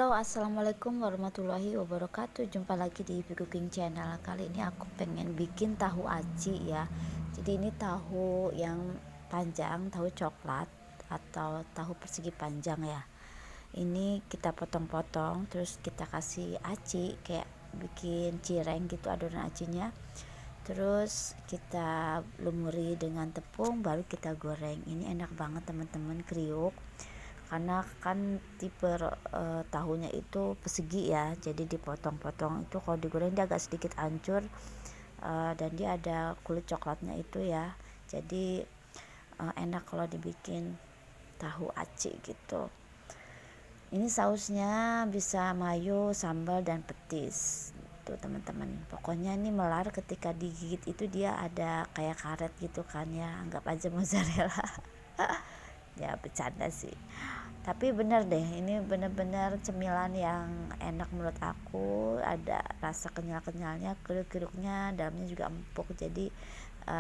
Halo, assalamualaikum warahmatullahi wabarakatuh. Jumpa lagi di Ibu Cooking Channel. Kali ini aku pengen bikin tahu aci ya. Jadi ini tahu yang panjang, tahu coklat atau tahu persegi panjang ya. Ini kita potong-potong, terus kita kasih aci kayak bikin cireng gitu adonan acinya. Terus kita lumuri dengan tepung, baru kita goreng. Ini enak banget teman-teman, kriuk. Karena kan tipe tahunya itu persegi ya, jadi dipotong-potong. Itu kalau digoreng dia agak sedikit hancur, dan dia ada kulit coklatnya itu ya, jadi enak kalau dibikin tahu aci gitu. Ini sausnya bisa mayo, sambal, dan petis tuh teman-teman. Pokoknya ini melar, ketika digigit itu dia ada kayak karet gitu kan ya, anggap aja mozzarella. Ya bercanda sih, tapi bener deh, ini bener-bener cemilan yang enak menurut aku. Ada rasa kenyal-kenyalnya, kriuk-kriuknya, dalamnya juga empuk, jadi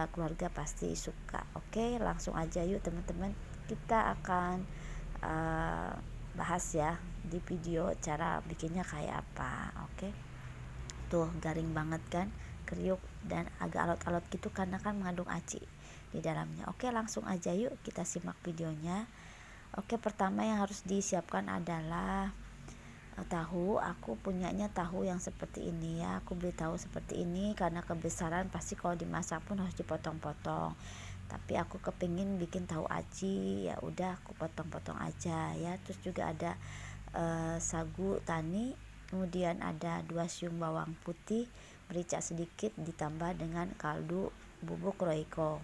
keluarga pasti suka. Oke, langsung aja yuk teman-teman, kita akan bahas ya di video cara bikinnya kayak apa. Oke, tuh garing banget kan, kriuk dan agak alot-alot gitu karena kan mengandung aci di dalamnya. Oke, langsung aja yuk kita simak videonya. Oke, pertama yang harus disiapkan adalah tahu. Aku punyanya tahu yang seperti ini ya. Aku beli tahu seperti ini karena kebesaran pasti kalau dimasak pun harus dipotong-potong. Tapi aku kepingin bikin tahu aci, ya udah aku potong-potong aja ya. Terus juga ada sagu tani, kemudian ada 2 siung bawang putih, merica sedikit, ditambah dengan kaldu bubuk roiko.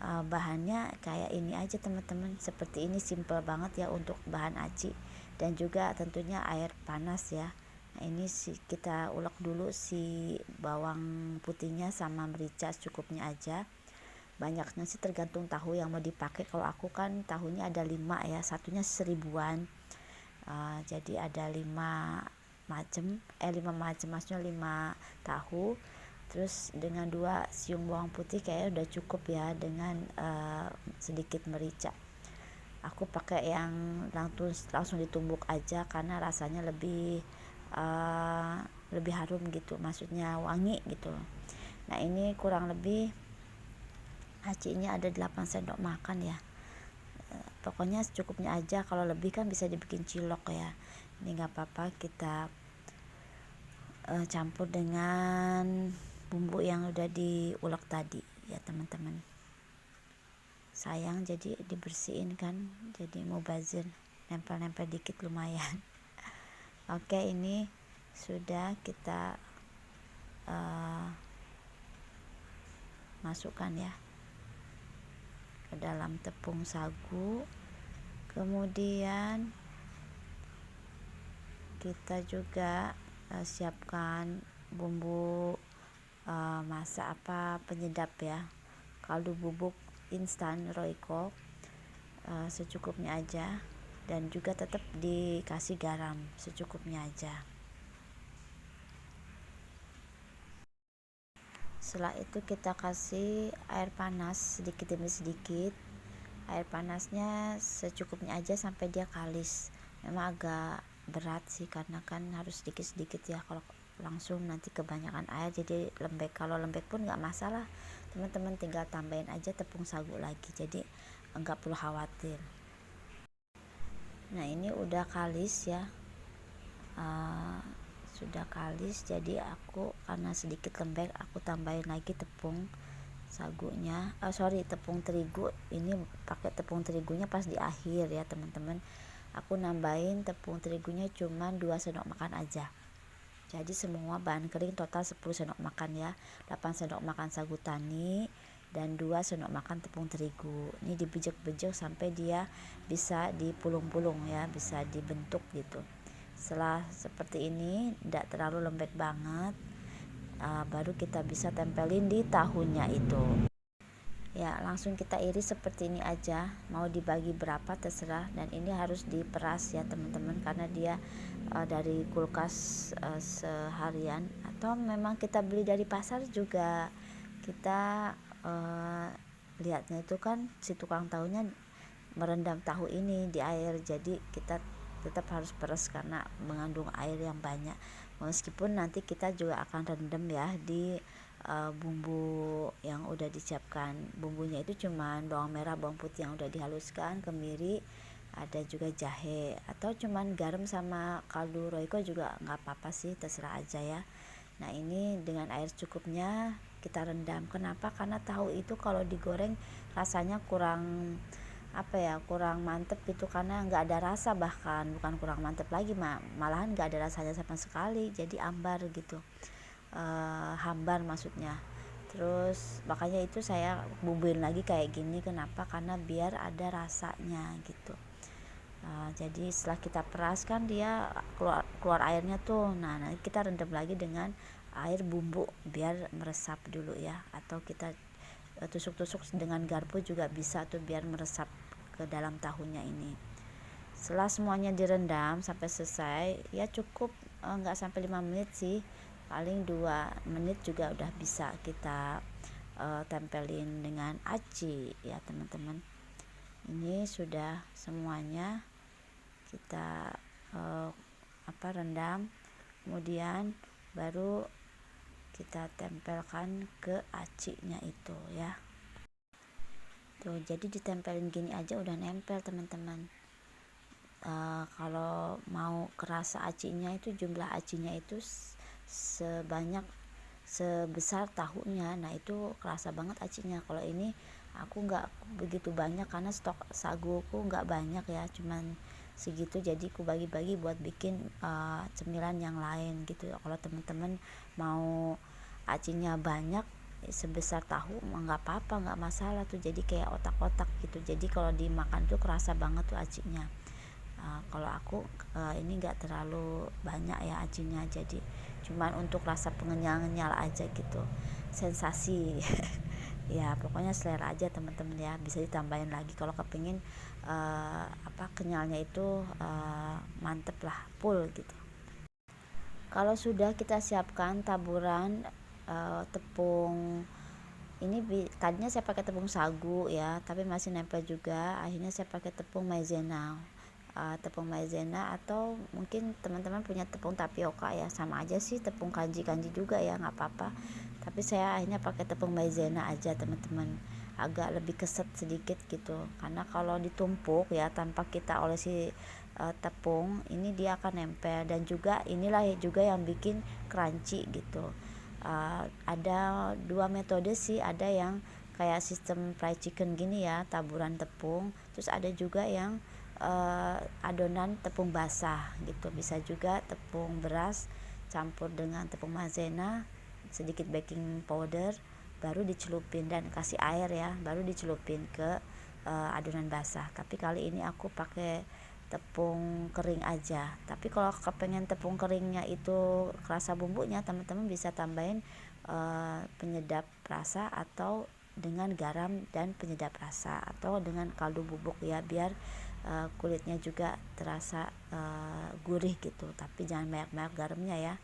Bahannya kayak ini aja teman-teman, seperti ini, simple banget ya untuk bahan aci. Dan juga tentunya air panas ya. Nah, ini kita ulek dulu si bawang putihnya sama merica secukupnya aja. Banyaknya sih tergantung tahu yang mau dipakai. Kalau aku kan tahunya ada 5 ya, satunya 1000-an. Jadi ada 5 macam, maksudnya 5 tahu. Terus dengan 2 siung bawang putih kayaknya udah cukup ya, dengan sedikit merica. Aku pakai yang langsung ditumbuk aja karena rasanya lebih harum gitu, maksudnya wangi gitu. Nah, ini kurang lebih acinya ada 8 sendok makan ya. Pokoknya secukupnya aja, kalau lebih kan bisa dibikin cilok ya. Ini nggak apa-apa, kita campur dengan bumbu yang udah diulek tadi ya teman-teman. Sayang jadi dibersihin kan, jadi mubazir, nempel-nempel dikit lumayan. Oke, ini sudah kita masukkan ya ke dalam tepung sagu. Kemudian kita juga siapkan bumbu masak penyedap ya, kaldu bubuk instan roiko secukupnya aja, dan juga tetap dikasih garam secukupnya aja. Setelah itu kita kasih air panas sedikit demi sedikit. Air panasnya secukupnya aja sampai dia kalis. Memang agak berat sih karena kan harus sedikit-sedikit ya, kalau langsung nanti kebanyakan air jadi lembek. Kalau lembek pun nggak masalah teman-teman, tinggal tambahin aja tepung sagu lagi, jadi nggak perlu khawatir. Nah, ini udah kalis ya, sudah kalis, jadi aku karena sedikit lembek aku tambahin lagi tepung sagunya, tepung terigu. Ini pakai tepung terigunya pas di akhir ya teman-teman. Aku nambahin tepung terigunya cuma 2 sendok makan aja. Jadi semua bahan kering total 10 sendok makan ya. 8 sendok makan sagu tani dan 2 sendok makan tepung terigu. Ini dibejek-bejek sampai dia bisa dipulung-pulung ya, bisa dibentuk gitu. Setelah seperti ini, tidak terlalu lembek banget, baru kita bisa tempelin di tahunya itu ya. Langsung kita iris seperti ini aja, mau dibagi berapa terserah. Dan ini harus diperas ya teman-teman, karena dia dari kulkas seharian, atau memang kita beli dari pasar juga. Kita lihatnya itu kan si tukang tahunya merendam tahu ini di air, jadi kita tetap harus peres karena mengandung air yang banyak. Meskipun nanti kita juga akan rendam ya di bumbu yang udah disiapkan. Bumbunya itu cuman bawang merah, bawang putih yang udah dihaluskan, kemiri, ada juga jahe, atau cuman garam sama kaldu roiko juga nggak apa-apa sih, terserah aja ya. Nah ini dengan air cukupnya kita rendam. Kenapa? Karena tahu itu kalau digoreng rasanya kurang kurang mantep gitu, karena nggak ada rasa, bahkan bukan kurang mantep lagi, malahan nggak ada rasanya sama sekali, jadi ambar gitu, hambar maksudnya. Terus makanya itu saya bumbuin lagi kayak gini. Kenapa? Karena biar ada rasanya gitu. Jadi setelah kita peras kan dia keluar airnya tuh. Nah nanti kita rendam lagi dengan air bumbu biar meresap dulu ya, atau kita tusuk-tusuk dengan garpu juga bisa tuh biar meresap ke dalam tahunya ini. Setelah semuanya direndam sampai selesai ya cukup, nggak sampai 5 menit sih, paling 2 menit juga udah bisa kita tempelin dengan aci ya teman-teman. Ini sudah semuanya kita rendam, kemudian baru kita tempelkan ke acinya itu ya. Tuh, jadi ditempelin gini aja udah nempel teman-teman. Kalau mau kerasa acinya itu, jumlah acinya itu sebanyak sebesar tahunya. Nah itu kerasa banget acinya. Kalau ini aku nggak begitu banyak karena stok saguku nggak banyak ya, cuman segitu, jadi aku bagi-bagi buat bikin cemilan yang lain gitu. Kalau teman-teman mau acinya banyak sebesar tahu nggak apa-apa, nggak masalah tuh, jadi kayak otak-otak gitu, jadi kalau dimakan tuh kerasa banget tuh acinya. Kalau aku ini nggak terlalu banyak ya acinya, jadi cuman untuk rasa pengenyal-ngenyal aja gitu, sensasi. Ya pokoknya selera aja teman-teman ya, bisa ditambahin lagi kalau kepingin kenyalnya itu mantep lah, full gitu. Kalau sudah kita siapkan taburan tepung ini, tadinya saya pakai tepung sagu ya, tapi masih nempel juga, akhirnya saya pakai tepung maizena. Tepung maizena, atau mungkin teman-teman punya tepung tapioka ya, sama aja sih, tepung kanji juga ya, nggak apa-apa, tapi saya akhirnya pakai tepung maizena aja teman-teman, agak lebih keset sedikit gitu, karena kalau ditumpuk ya tanpa kita olesi tepung ini dia akan nempel, dan juga inilah juga yang bikin crunchy gitu. Ada 2 metode sih, ada yang kayak sistem fried chicken gini ya, taburan tepung, terus ada juga yang adonan tepung basah gitu, bisa juga tepung beras campur dengan tepung maizena, sedikit baking powder, baru dicelupin dan kasih air ya, baru dicelupin ke adonan basah. Tapi kali ini aku pakai tepung kering aja, tapi kalau kepengen tepung keringnya itu kerasa bumbunya, teman-teman bisa tambahin penyedap rasa, atau dengan garam dan penyedap rasa, atau dengan kaldu bubuk ya, biar kulitnya juga terasa gurih gitu, tapi jangan banyak-banyak garamnya ya,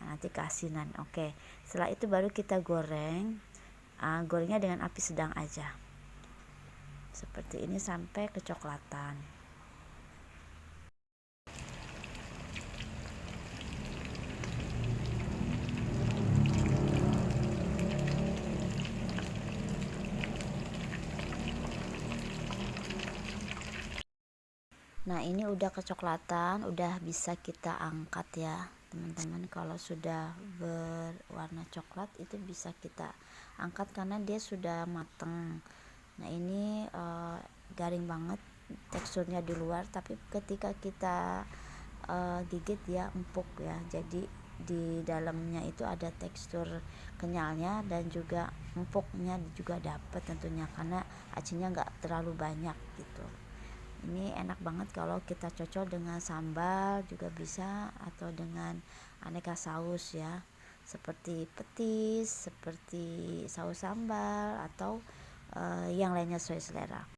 nanti keasinan. Oke, setelah itu baru kita goreng, gorengnya dengan api sedang aja seperti ini sampai kecoklatan. Nah ini udah kecoklatan, udah bisa kita angkat ya teman-teman. Kalau sudah berwarna coklat itu bisa kita angkat karena dia sudah mateng. Nah ini garing banget teksturnya di luar, tapi ketika kita gigit ya empuk ya, jadi di dalamnya itu ada tekstur kenyalnya, dan juga empuknya juga dapat tentunya karena acinya nggak terlalu banyak gitu. Ini enak banget kalau kita cocok dengan sambal juga bisa, atau dengan aneka saus ya, seperti petis, seperti saus sambal, atau yang lainnya sesuai selera.